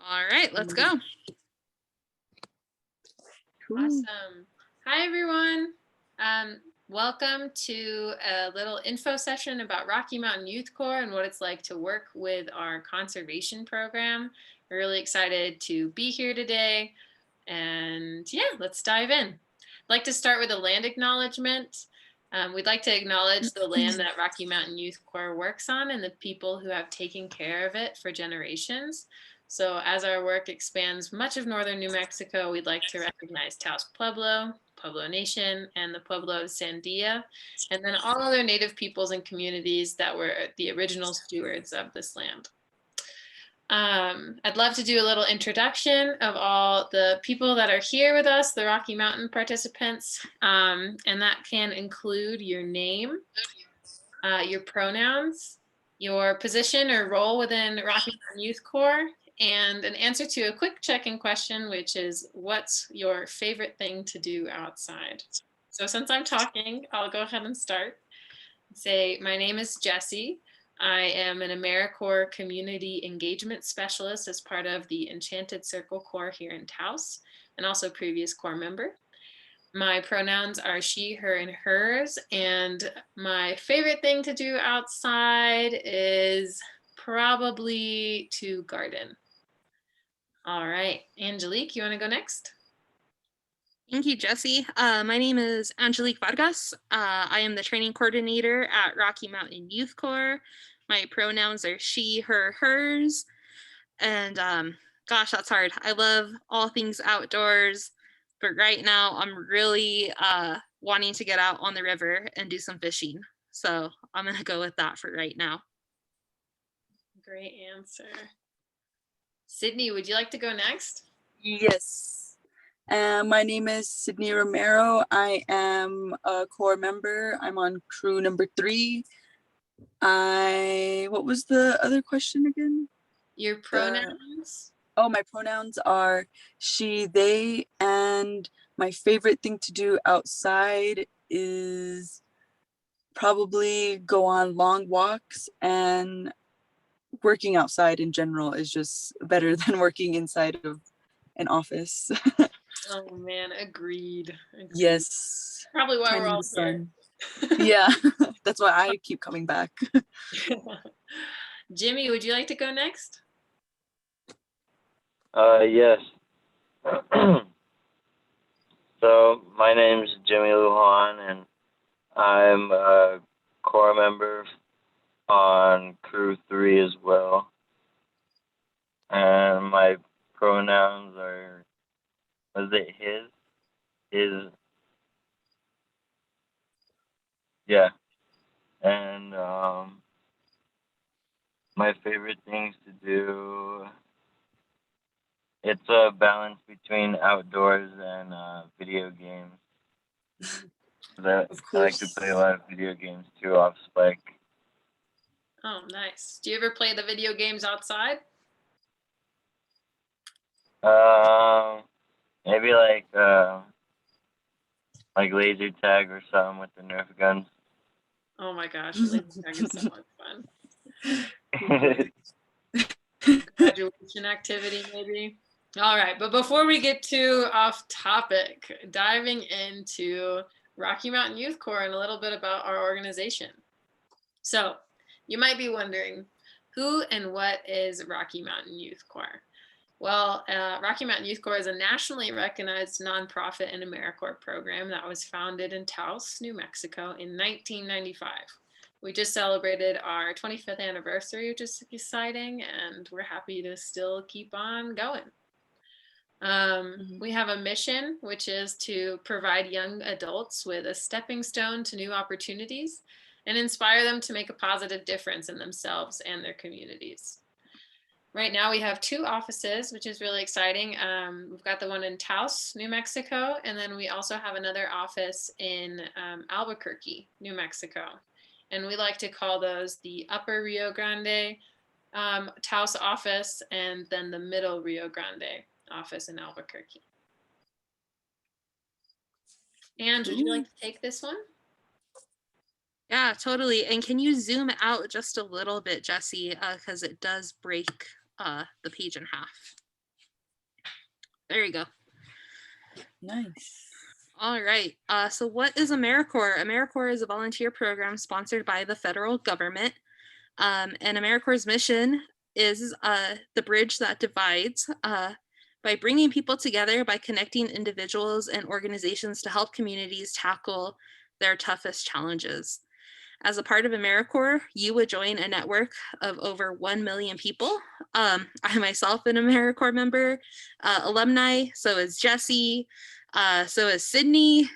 All right, let's go. Cool. Awesome. Hi, everyone. Welcome to a little info session about Rocky Mountain Youth Corps and what it's like to work with our conservation program. We're really excited to be here today. And yeah, let's dive in. I'd like to start with a land acknowledgement. We'd like to acknowledge the land that Rocky Mountain Youth Corps works on and the people who have taken care of it for generations. So as our work expands much of northern New Mexico, we'd like to recognize Taos Pueblo, Pueblo Nation, and the Pueblo of Sandia, and then all other Native peoples and communities that were the original stewards of this land. I'd love to do a little introduction of all the people that are here with us, the Rocky Mountain participants, and that can include your name, your pronouns, your position or role within Rocky Mountain Youth Corps, and an answer to a quick check-in question, which is, what's your favorite thing to do outside? So since I'm talking, I'll go ahead and start. Say, my name is Jessie. I am an Americorps Community Engagement Specialist as part of the Enchanted Circle Corps here in Taos, and also previous Corps member. My pronouns are she, her, and hers, and my favorite thing to do outside is probably to garden. All right, Angelique, you want to go next? Thank you, Jessie. My name is Angelique Vargas. I am the training coordinator at Rocky Mountain Youth Corps. My pronouns are she, her, hers. And gosh, that's hard. I love all things outdoors, but right now I'm really wanting to get out on the river and do some fishing. So I'm gonna go with that for right now. Great answer. Sydney, would you like to go next? Yes. My name is Sydney Romero. I am a Corps member. I'm on crew number 3. What was the other question again? Your pronouns? My pronouns are she, they, and my favorite thing to do outside is probably go on long walks, and working outside in general is just better than working inside of an office. Oh man, agreed. Yes. Probably why we're all here. Yeah, that's why I keep coming back. Jimmy, would you like to go next? Yes. So my name's Jimmy Lujan, and I'm a Corps member on crew 3 as well. And my pronouns are, was it his, yeah. And my favorite things to do, it's a balance between outdoors and video games. I like to play a lot of video games too off Spike. Oh, nice. Do you ever play the video games outside? Maybe like laser tag or something with the Nerf guns. Oh my gosh, laser tag is so much fun. Graduation activity, maybe. All right, but before we get too off topic, diving into Rocky Mountain Youth Corps and a little bit about our organization. So you might be wondering, who and what is Rocky Mountain Youth Corps? Well, Rocky Mountain Youth Corps is a nationally recognized nonprofit and Americorps program that was founded in Taos, New Mexico in 1995. We just celebrated our 25th anniversary, which is exciting, and we're happy to still keep on going. We have a mission, which is to provide young adults with a stepping stone to new opportunities and inspire them to make a positive difference in themselves and their communities. Right now we have 2 offices, which is really exciting. We've got the one in Taos, New Mexico, and then we also have another office in Albuquerque, New Mexico. And we like to call those the Upper Rio Grande Taos office, and then the Middle Rio Grande office in Albuquerque. And would you like to take this one? Yeah, totally. And can you zoom out just a little bit, Jessie, because it does break the page in half. There you go. Nice. All right. So what is Americorps? Americorps is a volunteer program sponsored by the federal government. And Americorps' mission is the bridge that divides by bringing people together, by connecting individuals and organizations to help communities tackle their toughest challenges. As a part of Americorps, you would join a network of over 1 million people. I myself am an Americorps member, alumni, so is Jesse, so is Sydney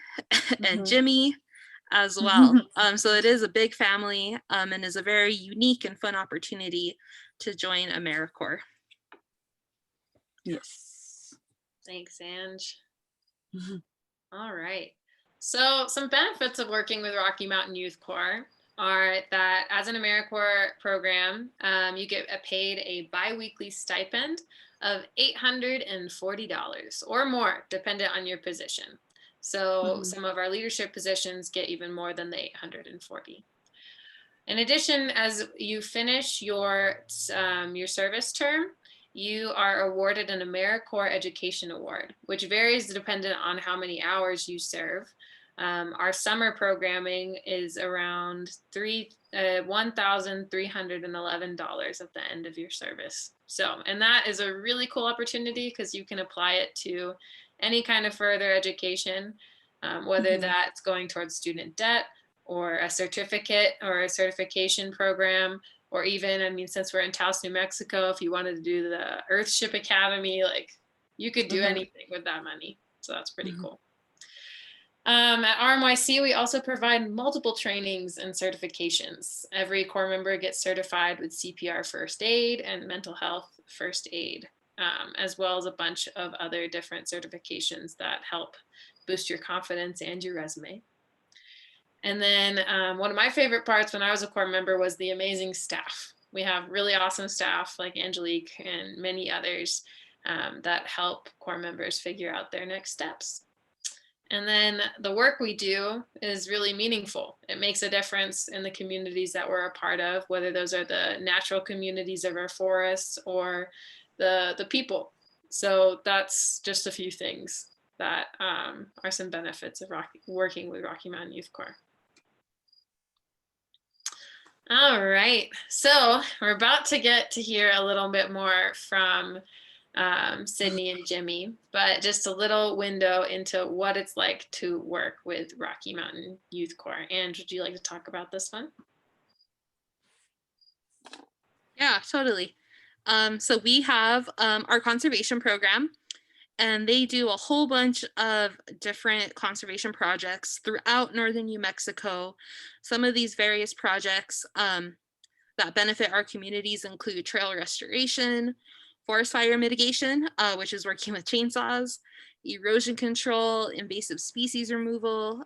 and Jimmy as well. So it is a big family and is a very unique and fun opportunity to join Americorps. Yes. Thanks, Ange. All right. So some benefits of working with Rocky Mountain Youth Corps are that as an Americorps program, you get paid a bi-weekly stipend of $840 or more, dependent on your position. So some of our leadership positions get even more than the 840. In addition, as you finish your service term, you are awarded an Americorps Education Award, which varies dependent on how many hours you serve. Our summer programming is around $1,311 at the end of your service. So, and that is a really cool opportunity because you can apply it to any kind of further education, whether that's going towards student debt or a certificate or a certification program, or even, I mean, since we're in Taos, New Mexico, if you wanted to do the Earthship Academy, like you could do anything with that money. So that's pretty cool. At RMYC, we also provide multiple trainings and certifications. Every Corps member gets certified with CPR first aid and mental health first aid, as well as a bunch of other different certifications that help boost your confidence and your resume. And then one of my favorite parts when I was a Corps member was the amazing staff. We have really awesome staff like Angelique and many others that help Corps members figure out their next steps. And then the work we do is really meaningful. It makes a difference in the communities that we're a part of, whether those are the natural communities of our forests or the people. So that's just a few things that are some benefits of working with Rocky Mountain Youth Corps. All right, so we're about to get to hear a little bit more from Sydney and Jimmy, but just a little window into what it's like to work with Rocky Mountain Youth Corps. And would you like to talk about this one? Yeah, totally. So we have our conservation program, and they do a whole bunch of different conservation projects throughout northern New Mexico. Some of these various projects that benefit our communities include trail restoration, forest fire mitigation, which is working with chainsaws, erosion control, invasive species removal,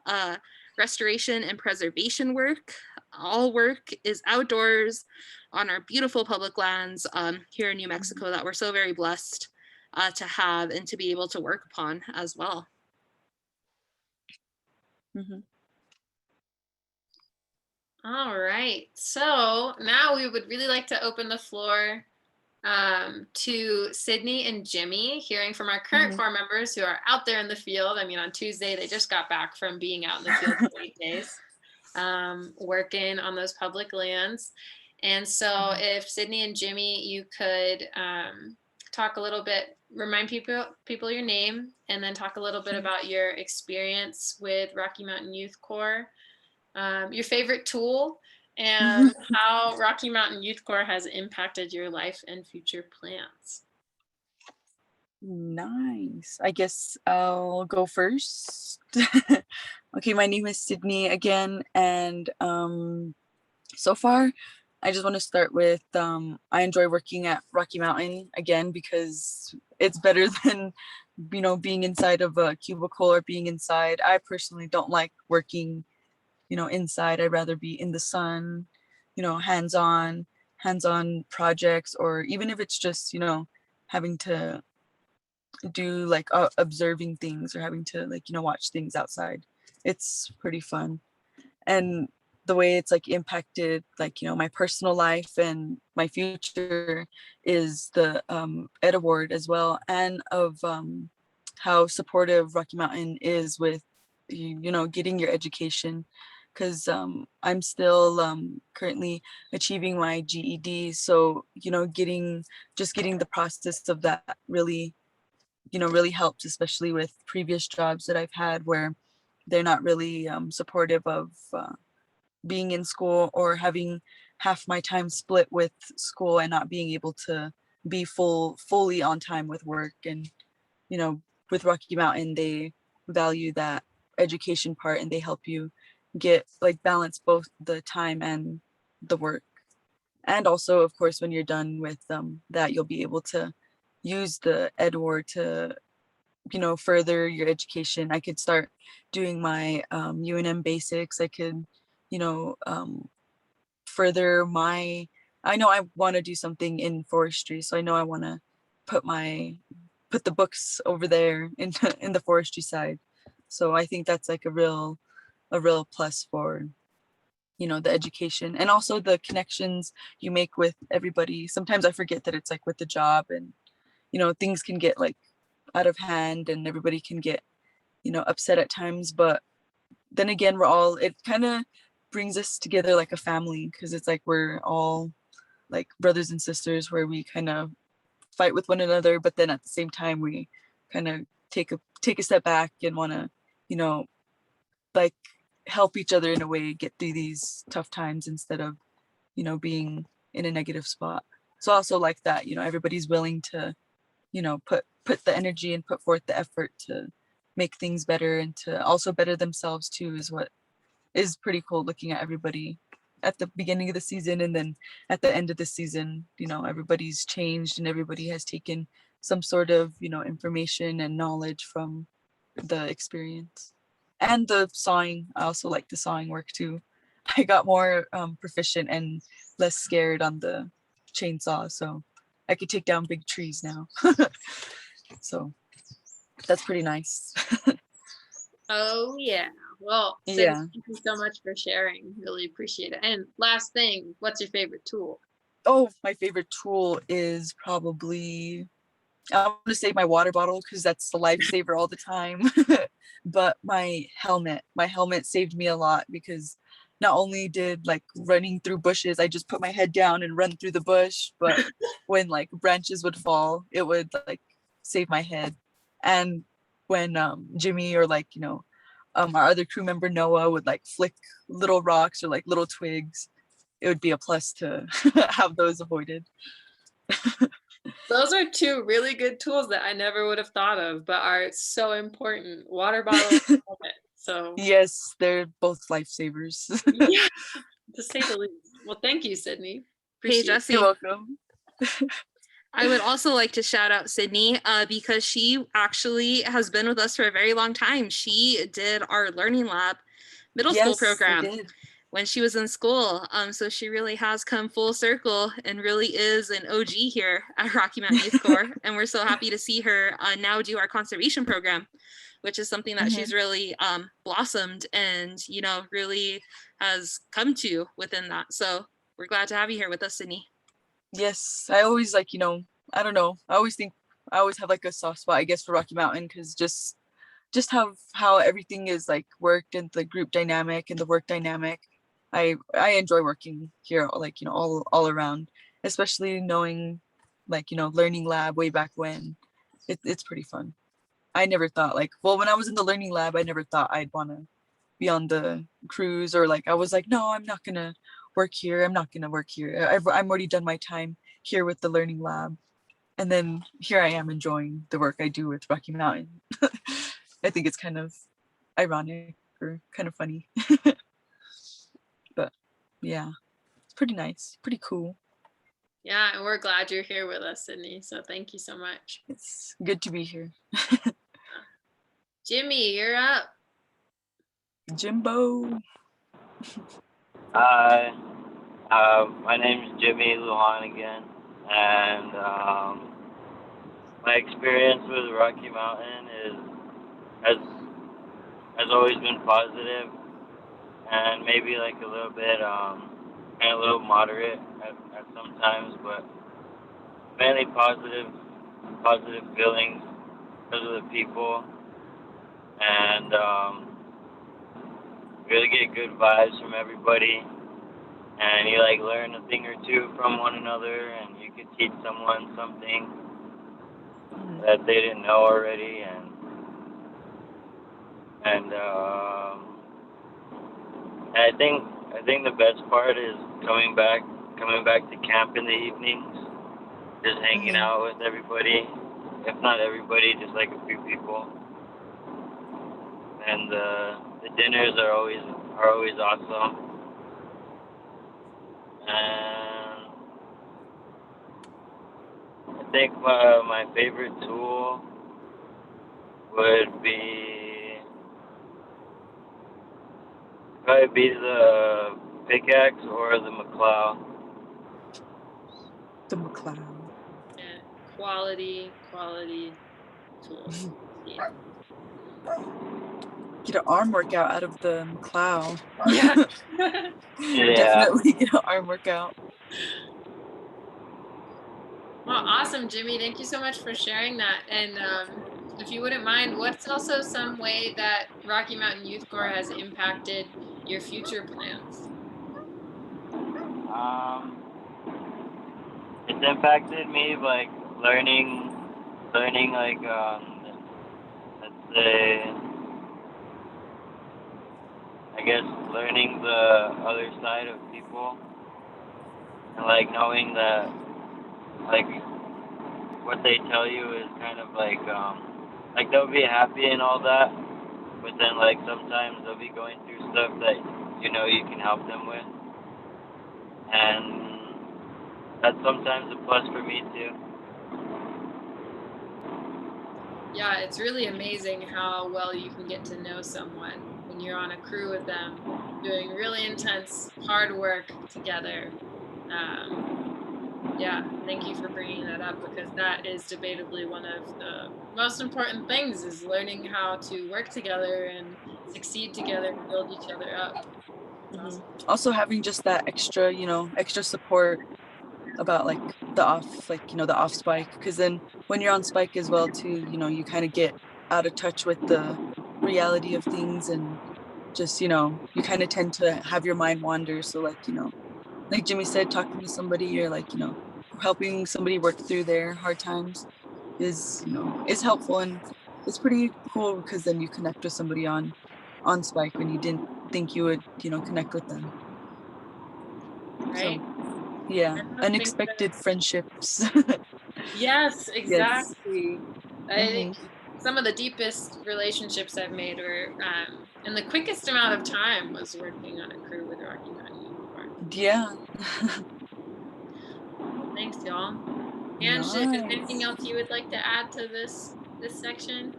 restoration and preservation work. All work is outdoors on our beautiful public lands here in New Mexico that we're so very blessed to have and to be able to work upon as well. All right, so now we would really like to open the floor to Sydney and Jimmy, hearing from our current Corps members who are out there in the field. I mean, on Tuesday, they just got back from being out in the field for 8 days, working on those public lands. And so if Sydney and Jimmy, you could talk a little bit, remind people your name, and then talk a little bit about your experience with Rocky Mountain Youth Corps, your favorite tool, and how Rocky Mountain Youth Corps has impacted your life and future plans. Nice. I guess I'll go first. Okay, my name is Sydney again, and so far, I just want to start with I enjoy working at Rocky Mountain again because it's better than being inside of a cubicle or being inside. I personally don't like working inside. I'd rather be in the sun, hands-on projects, or even if it's just, having to do like observing things or having to watch things outside. It's pretty fun. And the way it's impacted my personal life and my future is the Ed Award as well, and of how supportive Rocky Mountain is with getting your education, because I'm still currently achieving my GED. So getting the process of that really really helps, especially with previous jobs that I've had where they're not really supportive of being in school, or having half my time split with school and not being able to be fully on time with work. And with Rocky Mountain, they value that education part, and they help you get like balance both the time and the work. And also, of course, when you're done with that, you'll be able to use the edward to further your education. I could start doing my UNM basics. I could further my, I know I want to do something in forestry, so I know I want to put the books over there in the forestry side. So I think that's like a real plus for the education, and also the connections you make with everybody. Sometimes I forget that it's like with the job, and things can get like out of hand, and everybody can get upset at times. But then again, it kind of brings us together like a family, because it's like we're all like brothers and sisters, where we kind of fight with one another, but then at the same time we kind of take a step back and want to like help each other in a way get through these tough times, instead of being in a negative spot. So also like that, everybody's willing to put the energy and put forth the effort to make things better, and to also better themselves too, is what is pretty cool, looking at everybody at the beginning of the season, and then at the end of the season, everybody's changed, and everybody has taken some sort of information and knowledge from the experience. And the sawing, I also like the sawing work too. I got more proficient and less scared on the chainsaw, so I could take down big trees now. So that's pretty nice. Oh yeah. Well, Sydney, Yeah. thank you so much for sharing. Really appreciate it. And last thing, what's your favorite tool? Oh, my favorite tool is probably, I'm gonna say my water bottle, because that's the lifesaver all the time. But my helmet saved me a lot, because not only did like running through bushes, I just put my head down and run through the bush, but when like branches would fall, it would like save my head. And when Jimmy, or like our other crew member Noah, would like flick little rocks or like little twigs, it would be a plus to have those avoided. Those are two really good tools that I never would have thought of, but are so important. Water bottle, so Yes, they're both lifesavers. yeah, to say the least. Well, thank you, Sydney. Hey, Appreciate it. Jesse. You're welcome. I would also like to shout out Sydney because she actually has been with us for a very long time. She did our Learning Lab middle school program when she was in school. So she really has come full circle and really is an OG here at Rocky Mountain Youth Corps. And we're so happy to see her now do our conservation program, which is something that she's really blossomed and, really has come to within that. So we're glad to have you here with us, Sydney. Yes, I always like, I don't know. I always have like a soft spot, I guess, for Rocky Mountain, because just how everything is like worked, and the group dynamic and the work dynamic. I enjoy working here, like, all around, especially knowing like, Learning Lab way back when. It's pretty fun. I never thought when I was in the Learning Lab, I never thought I'd want to be on the cruise, or like I was like, no, I'm not gonna work here. I'm not gonna work here. I'm already done my time here with the Learning Lab, and then here I am enjoying the work I do with Rocky Mountain. I think it's kind of ironic or kind of funny, but yeah, it's pretty nice, pretty cool. Yeah, and we're glad you're here with us, Sydney. So thank you so much. It's good to be here. Jimmy, you're up. Jimbo. Hi, my name is Jimmy Lujan again, and my experience with Rocky Mountain has always been positive, and maybe like a little bit and a little moderate at sometimes, but mainly positive feelings. because of the people, and really get good vibes from everybody, and you like learn a thing or two from one another, and you could teach someone something that they didn't know already, and I think the best part is coming back to camp in the evenings, just hanging out with everybody, if not everybody, just like a few people. And the dinners are always awesome. And I think my favorite tool would probably be the pickaxe or the McClow. The McCloud. Yeah, quality tools. Yeah. Get an arm workout out of the McCloud. Yeah. Yeah. Definitely get an arm workout. Well, awesome, Jimmy. Thank you so much for sharing that. And if you wouldn't mind, what's also some way that Rocky Mountain Youth Corps has impacted your future plans? It's impacted me like learning like let's say, I guess learning the other side of people, and like knowing that like what they tell you is kind of like they'll be happy and all that, but then like sometimes they'll be going through stuff that you know you can help them with, and that's sometimes a plus for me too. Yeah, it's really amazing how well you can get to know someone when you're on a crew with them, doing really intense, hard work together. Yeah, thank you for bringing that up, because that is debatably one of the most important things, is learning how to work together and succeed together and build each other up. Awesome. Also having just that extra, extra support about like the off spike, because then when you're on spike as well too, you kind of get out of touch with the reality of things, and just you kind of tend to have your mind wander. So like Jimmy said, talking to somebody, or like helping somebody work through their hard times is helpful, and it's pretty cool, because then you connect with somebody on spike when you didn't think you would connect with them. Right? So, yeah, unexpected friendships. Yes, exactly. I Mhm. think some of the deepest relationships I've made were in the quickest amount of time was working on a crew with Rocky Mountain Youth Corps. Yeah. Well, thanks, y'all. And is there anything Nice. else you would like to add to this section?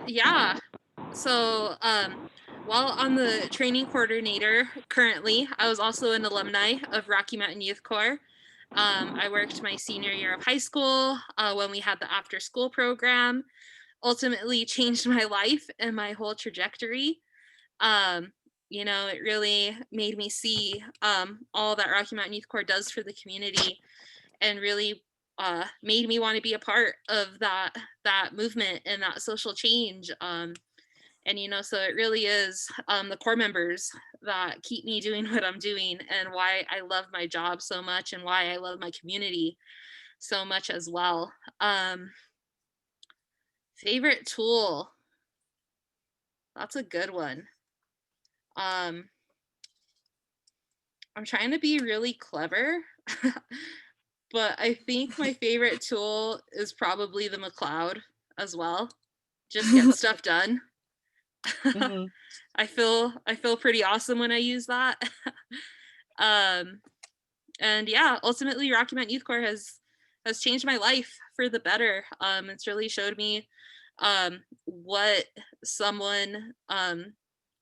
Yeah. So, while I'm the training coordinator currently, I was also an alumni of Rocky Mountain Youth Corps. I worked my senior year of high school when we had the after school program. Ultimately changed my life and my whole trajectory. It really made me see all that Rocky Mountain Youth Corps does for the community, and really made me want to be a part of that movement and that social change. So it really is the core members that keep me doing what I'm doing, and why I love my job so much, and why I love my community so much as well. Favorite tool? That's a good one. I'm trying to be really clever, but I think my favorite tool is probably the McCloud as well. Just get stuff done. Mhm. I feel pretty awesome when I use that. And yeah, ultimately Rocky Mountain Youth Corps has changed my life for the better. It's really showed me what someone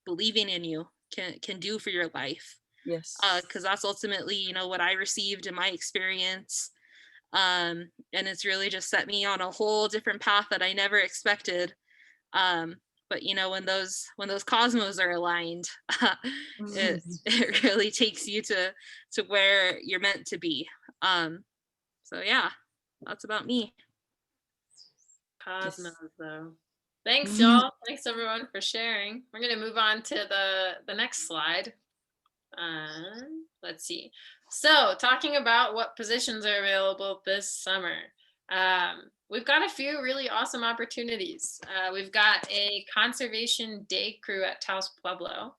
believing in you can do for your life. Yes. Because that's ultimately, what I received in my experience. And it's really just set me on a whole different path that I never expected. But when those cosmos are aligned, it really takes you to where you're meant to be. So yeah, that's about me. Cosmos, though. Thanks, Mhm. y'all. Thanks, everyone, for sharing. We're going to move on to the next slide. Let's see. So, talking about what positions are available this summer. We've got a few really awesome opportunities. We've got a conservation day crew at Taos Pueblo.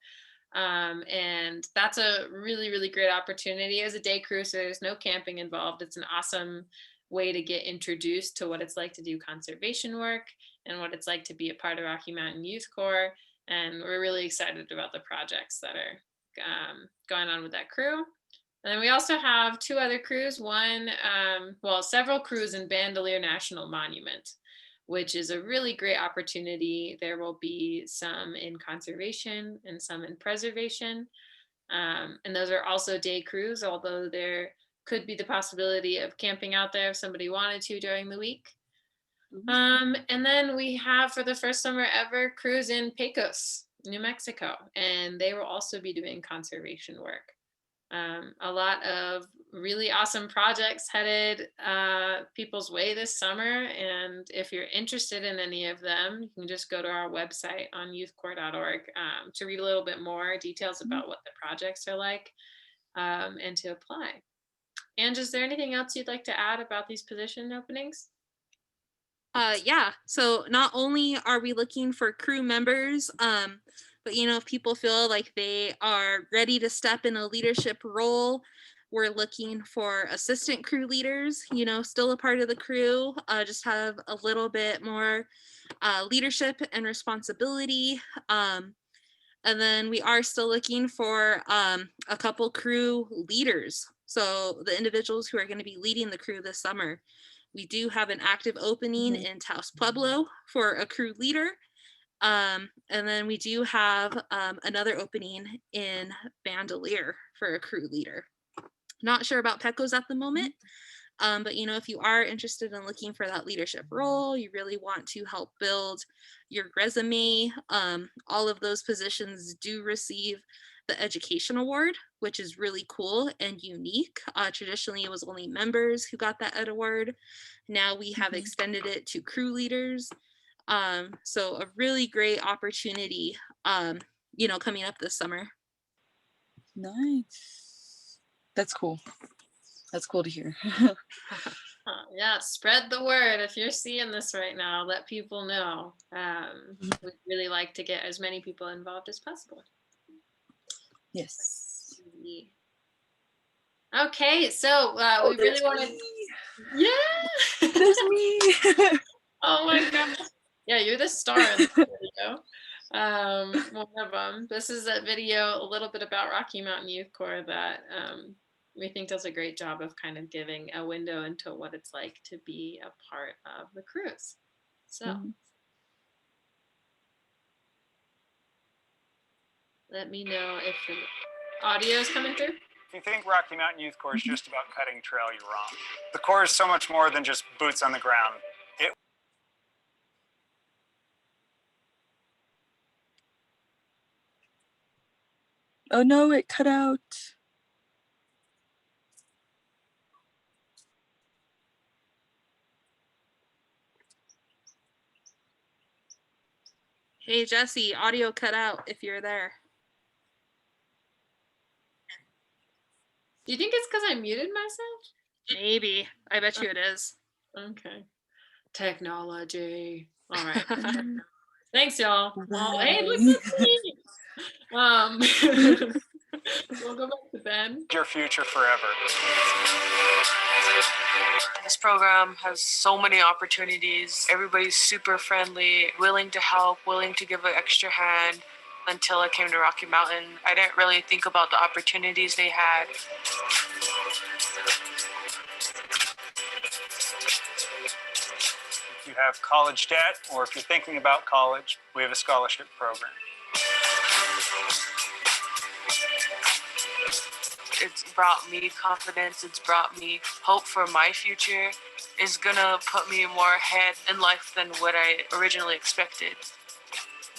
And that's a really, really great opportunity as a day crew. So there's no camping involved. It's an awesome way to get introduced to what it's like to do conservation work and what it's like to be a part of Rocky Mountain Youth Corps. And we're really excited about the projects that are going on with that crew. And then we also have two other crews, several crews in Bandelier National Monument, which is a really great opportunity. There will be some in conservation and some in preservation. And those are also day crews, although there could be the possibility of camping out there if somebody wanted to during the week. And then we have, for the first summer ever, crews in Pecos, New Mexico, and they will also be doing conservation work. A lot of really awesome projects headed people's way this summer. And if you're interested in any of them, you can just go to our website on youthcorps.org to read a little bit more details about what the projects are like and to apply. Ange, is there anything else you'd like to add about these position openings? Yeah, so not only are we looking for crew members, but if people feel like they are ready to step in a leadership role, we're looking for assistant crew leaders, still a part of the crew, just have a little bit more leadership and responsibility. And then we are still looking for a couple crew leaders. So the individuals who are going to be leading the crew this summer. We do have an active opening in Taos Pueblo for a crew leader. And then we do have another opening in Bandelier for a crew leader. Not sure about Pecos at the moment, but if you are interested in looking for that leadership role, you really want to help build your resume, all of those positions do receive the Education Award, which is really cool and unique. Traditionally, it was only members who got that Ed Award. Now we have extended it to crew leaders. So a really great opportunity, coming up this summer. Nice. That's cool. That's cool to hear. Yeah, spread the word. If you're seeing this right now, let people know. We'd really like to get as many people involved as possible. Yes. Okay, so we really want to. Yeah, there's me. Oh my gosh. Yeah, you're the star in this video. One of them. This is a video a little bit about Rocky Mountain Youth Corps that we think does a great job of kind of giving a window into what it's like to be a part of the crews. So let me know if the audio is coming through. If you think Rocky Mountain Youth Corps is just about cutting trail, you're wrong. The Corps is so much more than just boots on the ground. Oh no, it cut out. Hey, Jesse, audio cut out if you're there. Do you think it's because I muted myself? Maybe. I bet you it is. Okay. Technology. All right. Thanks, y'all. Oh, hey, look at me. We'll go back to Ben. Your future forever. This program has so many opportunities. Everybody's super friendly, willing to help, willing to give an extra hand. Until I came to Rocky Mountain, I didn't really think about the opportunities they had. If you have college debt, or if you're thinking about college, we have a scholarship program. It's brought me confidence. It's brought me hope for my future. It's gonna put me more ahead in life than what I originally expected.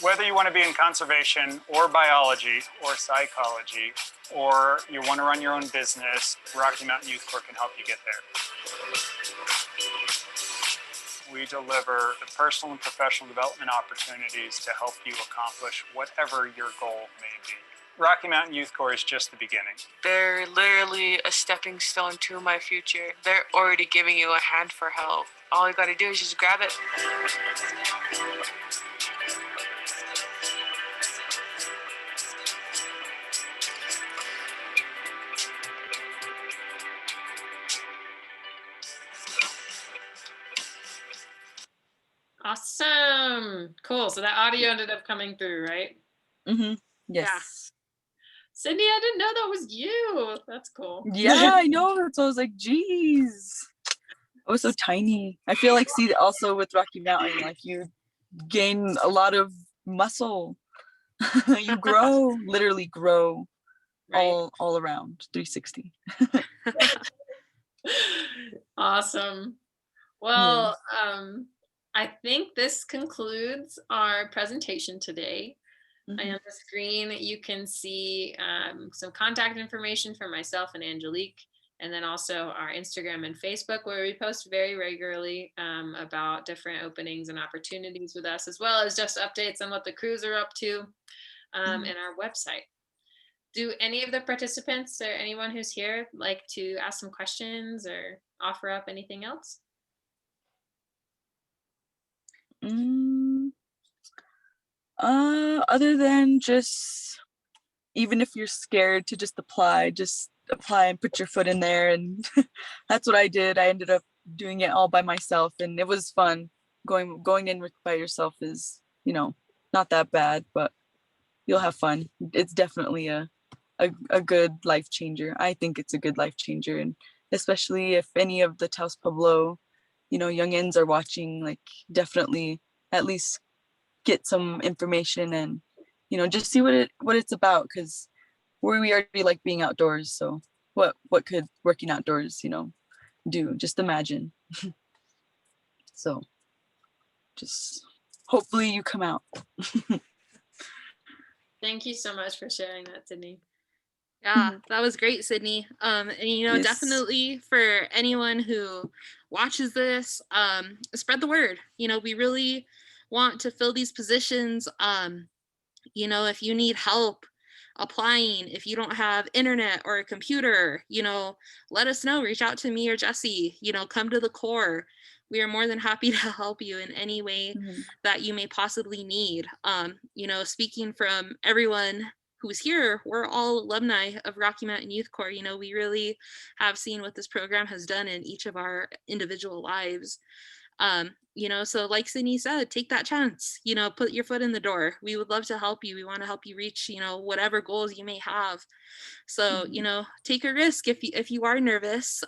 Whether you want to be in conservation or biology or psychology, or you want to run your own business, Rocky Mountain Youth Corps can help you get there. we deliver the personal and professional development opportunities to help you accomplish whatever your goal may be. Rocky Mountain Youth Corps is just the beginning. They're literally a stepping stone to my future. They're already giving you a hand for help. All you gotta do is just grab it. Awesome. Cool. So that audio ended up coming through, right? Mm-hmm. Yes. Cindy, I didn't know that was you. That's cool. Yeah, I know. So I was like, geez. I was so tiny. I feel like, see, also with Rocky Mountain, like you gain a lot of muscle. You grow, literally grow Right. all around 360. Awesome. Well, I think this concludes our presentation today. On the screen, you can see some contact information for myself and Angelique, and then also our Instagram and Facebook, where we post very regularly about different openings and opportunities with us, as well as just updates on what the crews are up to, and our website. Do any of the participants or anyone who's here like to ask some questions or offer up anything else? Other than just, even if you're scared to just apply and put your foot in there. And that's what I did. I ended up doing it all by myself, and it was fun. Going in by yourself is, not that bad, but you'll have fun. It's definitely a good life changer. I think it's a good life changer, and especially if any of the Taos Pueblo, youngins are watching, like definitely at least get some information and just see what it's about, because we already like being outdoors. So what could working outdoors do? Just imagine. So just hopefully you come out. Thank you so much for sharing that, Sydney. Yeah, that was great, Sydney. And Yes. definitely for anyone who watches this, spread the word. We really want to fill these positions. If you need help applying, if you don't have internet or a computer, let us know. Reach out to me or Jesse. Come to the Corps. We are more than happy to help you in any way that you may possibly need. Speaking from everyone who's here, we're all alumni of Rocky Mountain Youth Corps. We really have seen what this program has done in each of our individual lives. So like Sydney said, take that chance, put your foot in the door. We would love to help you. We want to help you reach, whatever goals you may have. So, take a risk if you are nervous.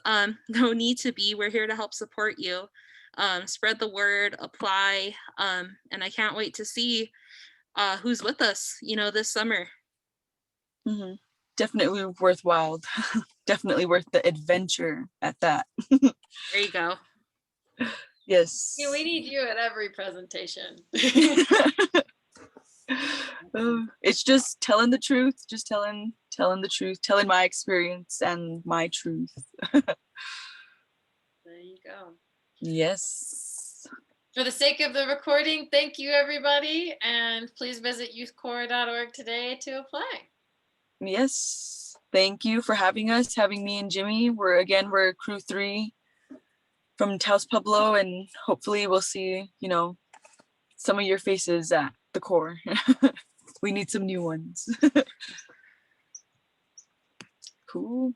No need to be. We're here to help support you. Spread the word, apply, and I can't wait to see who's with us, this summer. Definitely worthwhile. Definitely worth the adventure at that. There you go. Yes. Yeah, we need you at every presentation. It's just telling the truth, just telling the truth, telling my experience and my truth. There you go. Yes. For the sake of the recording, thank you, everybody. And please visit youthcorps.org today to apply. Yes. Thank you for having us, having me and Jimmy. We're crew 3 from Taos Pueblo, and hopefully we'll see, some of your faces at the Corps. We need some new ones. Cool.